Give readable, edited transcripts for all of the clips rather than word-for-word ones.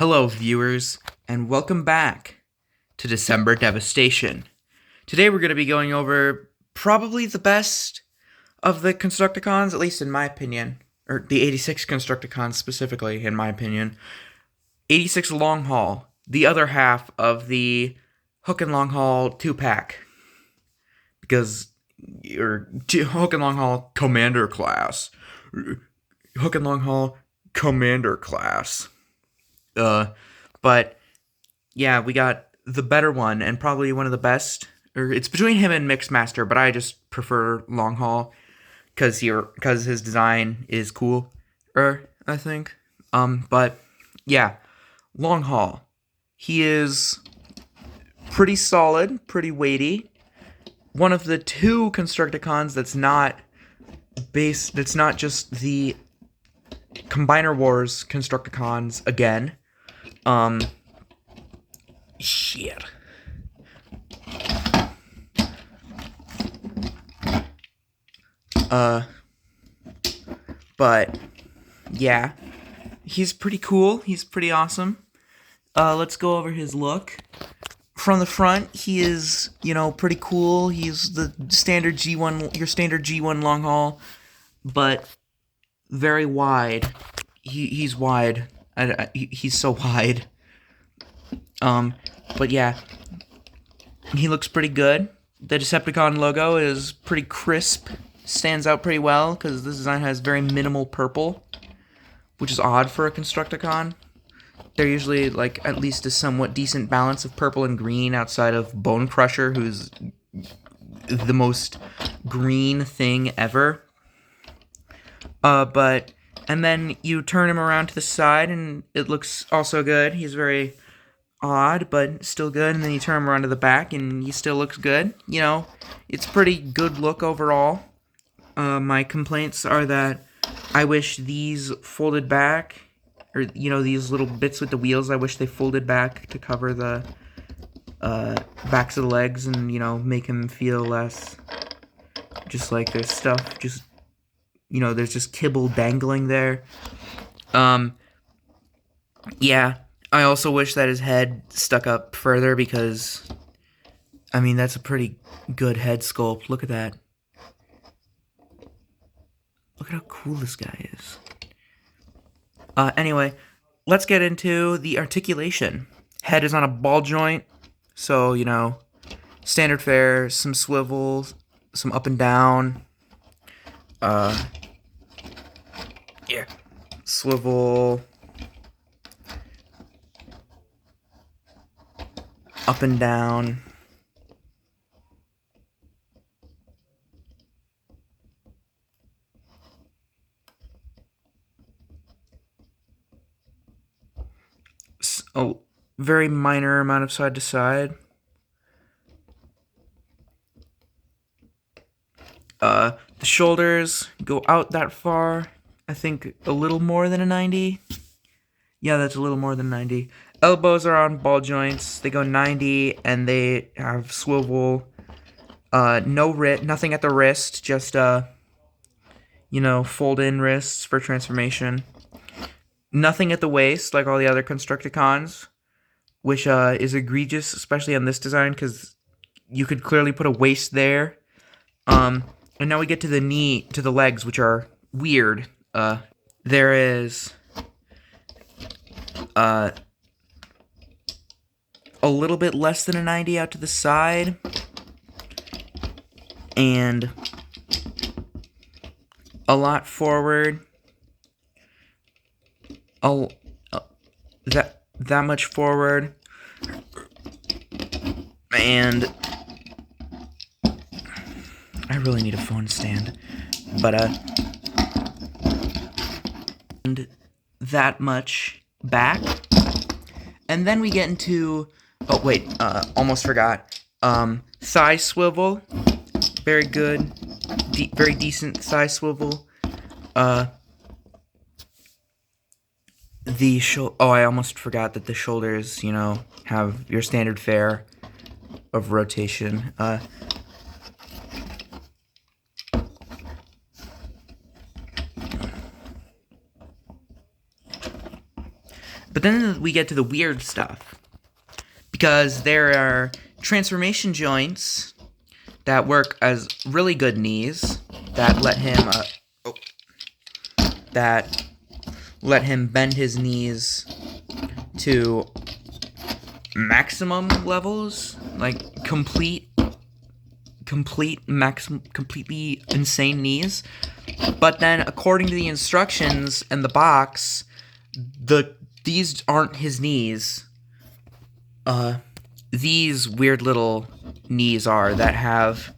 Hello, viewers, and welcome back to December Devastation. Today we're going to be going over probably the best of the constructicons, at least in my opinion, or the 86 constructicons specifically, in my opinion. 86 long haul, the other half of the hook and long haul 2-pack. Because, hook and long haul commander class. Hook and long haul commander class. But yeah, we got the better one and probably one of the best. Or it's between him and Mixmaster, but I just prefer long haul because his design is cool. I think. But yeah, long haul. He is pretty solid, pretty weighty. One of the two constructicons that's not just the Combiner Wars constructicons again. Shit. But yeah, he's pretty cool. He's pretty awesome. Let's go over his look. From the front, he is, pretty cool. He's the standard G1, your standard G1 long haul, but very wide. He's wide. He's so wide. But yeah, he looks pretty good. The Decepticon logo is pretty crisp. Stands out pretty well because this design has very minimal purple, which is odd for a Constructicon. They're usually like at least a somewhat decent balance of purple and green outside of Bone Crusher, who's the most green thing ever. And then you turn him around to the side and it looks also good. He's very odd, but still good. And then you turn him around to the back and he still looks good. It's pretty good look overall. My complaints are that I wish these folded back, or, these little bits with the wheels, I wish they folded back to cover the backs of the legs and, make him feel less just like there's stuff, just, there's just kibble dangling there. Yeah, I also wish that his head stuck up further because, that's a pretty good head sculpt. Look at that. Look at how cool this guy is. Anyway, let's get into the articulation. Head is on a ball joint, so, standard fare, some swivel, some up and down. Yeah. Swivel. Up and down. A very minor amount of side to side. The shoulders go out that far. I think a little more than a 90. Yeah, that's a little more than 90. Elbows are on ball joints. They go 90, and they have swivel. Nothing at the wrist. Just fold-in wrists for transformation. Nothing at the waist, like all the other Constructicons, which is egregious, especially on this design, because you could clearly put a waist there. And now we get to the knee, to the legs, which are weird. There is a little bit less than a 90 out to the side, and a lot forward. That much forward, and I really need a phone stand, but and that much back, and then we get into almost forgot, thigh swivel, very good, very decent thigh swivel. I almost forgot that the shoulders, have your standard fare of rotation. But then we get to the weird stuff. Because there are transformation joints that work as really good knees that let him bend his knees to maximum levels, like completely insane knees. But then, according to the instructions in the box, these aren't his knees. These weird little knees are that have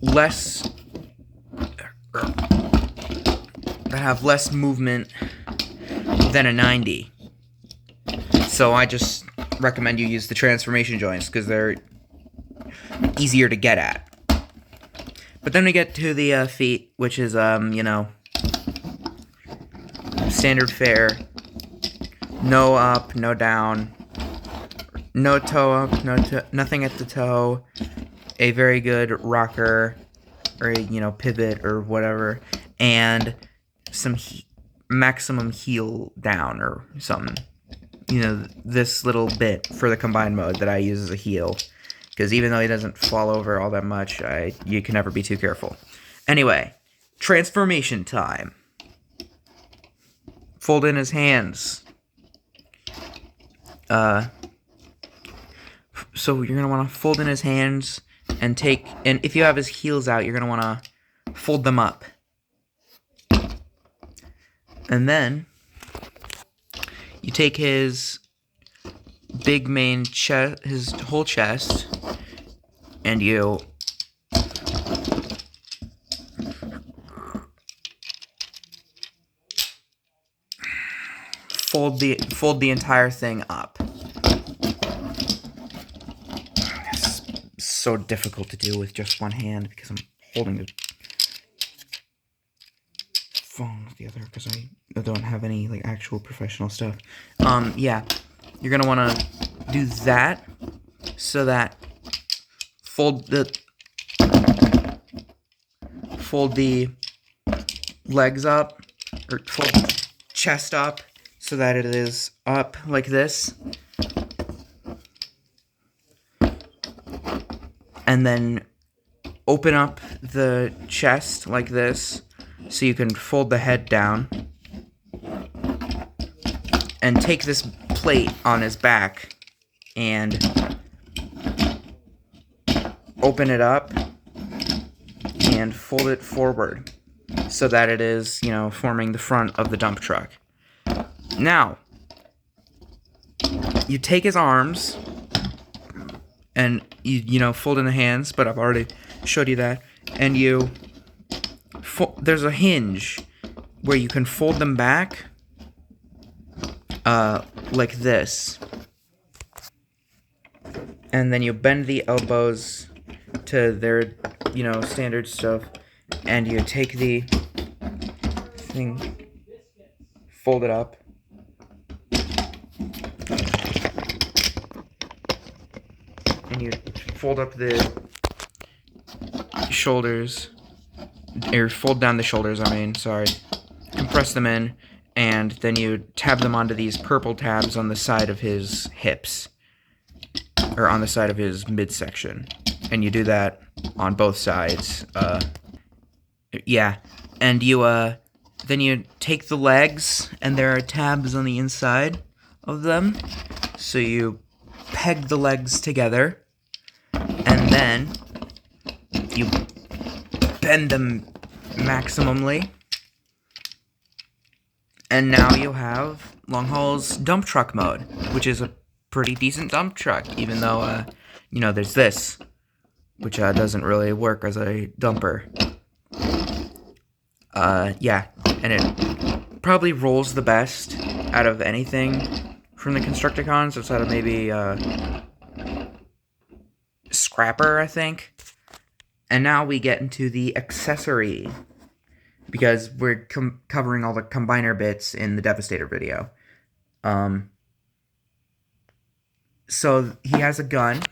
less movement than a 90. So I just recommend you use the transformation joints because they're easier to get at. But then we get to the feet, which is standard fare. No up, no down. No toe up, nothing at the toe. A very good rocker, or pivot or whatever, and some maximum heel down or something. This little bit for the combined mode that I use as a heel, because even though he doesn't fall over all that much, you can never be too careful. Anyway, transformation time. Fold in his hands. So you're going to want to fold in his hands and if you have his heels out, you're going to want to fold them up. And then you take his big main chest, his whole chest, and you fold the entire thing up. So difficult to do with just one hand because I'm holding the phone with the other because I don't have any actual professional stuff. Yeah, you're gonna want to do that so that fold the legs up, or fold the chest up so that it is up like this. And then open up the chest like this so you can fold the head down. And take this plate on his back and open it up and fold it forward so that it is, forming the front of the dump truck. Now, you take his arms and you fold in the hands, but I've already showed you that. And there's a hinge where you can fold them back, like this. And then you bend the elbows to their, standard stuff, and you take the thing, fold it up. And you fold up the shoulders, or fold down the shoulders, compress them in, and then you tab them onto these purple tabs on the side of his hips, or on the side of his midsection, and you do that on both sides, and then you take the legs, and there are tabs on the inside of them, so you peg the legs together, and then you bend them maximally, and now you have Long Haul's dump truck mode, which is a pretty decent dump truck, even though, there's this, which doesn't really work as a dumper. And it probably rolls the best out of anything from the constructicons, outside of maybe Scrapper, I think. And now we get into the accessory, because we're covering all the combiner bits in the Devastator video. So he has a gun,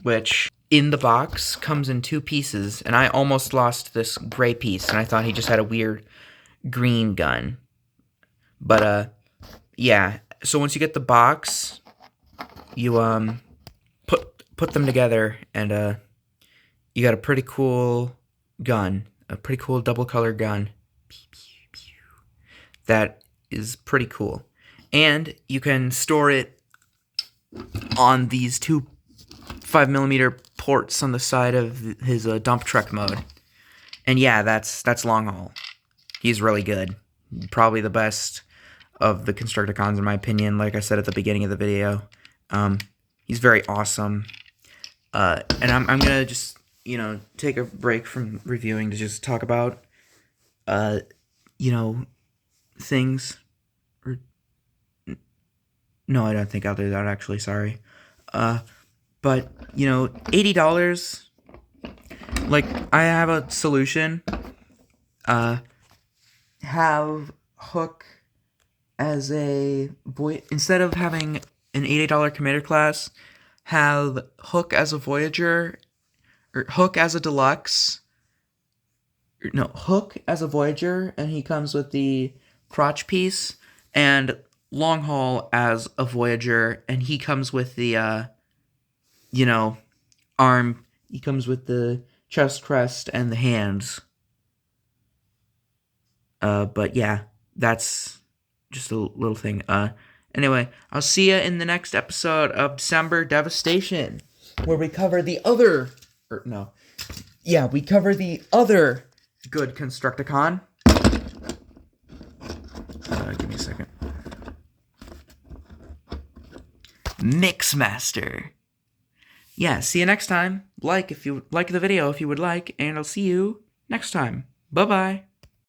which in the box comes in two pieces, and I almost lost this gray piece, and I thought he just had a weird green gun. But yeah, so once you get the box, you put them together, and you got a pretty cool gun, a pretty cool double color gun. That is pretty cool. And you can store it on these two 5mm ports on the side of his dump truck mode. And yeah, that's long haul. He's really good. Probably the best of the constructicons in my opinion, like I said at the beginning of the video. He's very awesome. And I'm gonna just, take a break from reviewing to just talk about, things. Or no, I don't think I'll do that, actually, sorry. But, $80, like, I have a solution. Have Hook as a instead of having an $80 commander class, have Hook as a Voyager, or Hook as a Deluxe. No, Hook as a Voyager, and he comes with the crotch piece, and Long Haul as a Voyager, and he comes with the, arm. He comes with the chest crest and the hands. But yeah, that's just a little thing. Anyway, I'll see you in the next episode of December Devastation, where we cover the other, we cover the other good Constructicon. Give me a second. Mixmaster. Yeah, see you next time. Like the video if you would like, and I'll see you next time. Bye-bye.